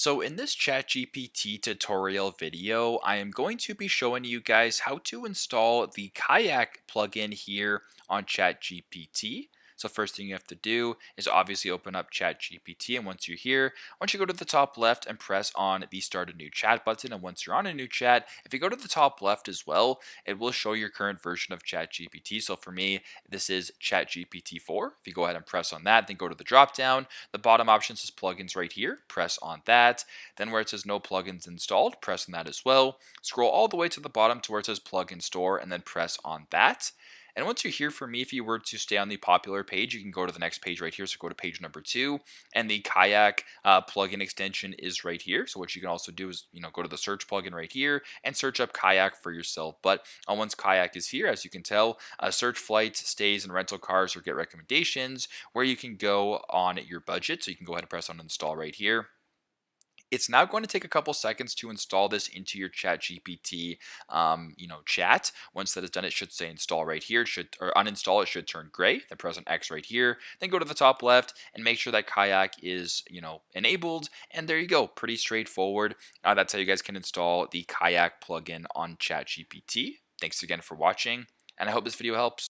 So in this ChatGPT tutorial video, I am going to be showing you guys how to install the KAYAK plugin here on ChatGPT. So first thing you have to do is obviously open up ChatGPT, and once you're here, I want you to go to the top left and press on the Start a New Chat button. And once you're on a new chat, if you go to the top left as well, it will show your current version of ChatGPT. So for me, this is ChatGPT 4. If you go ahead and press on that, then go to the drop down. The bottom option says plugins right here. Press on that. Then where it says no plugins installed, press on that as well. Scroll all the way to the bottom to where it says plugin store and then press on that. And once you're here, for me, if you were to stay on the popular page, you can go to the next page right here. So go to page number 2, and the KAYAK plugin extension is right here. So what you can also do is, go to the search plugin right here and search up KAYAK for yourself. But once KAYAK is here, as you can tell, search flights, stays, and rental cars or get recommendations where you can go on your budget. So you can go ahead and press on install right here. It's now going to take a couple seconds to install this into your ChatGPT, chat. Once that is done, it should say install right here. It should, or uninstall. It should turn gray. Then press on X right here. Then go to the top left and make sure that KAYAK is, enabled. And there you go. Pretty straightforward. That's how you guys can install the KAYAK plugin on ChatGPT. Thanks again for watching, and I hope this video helps.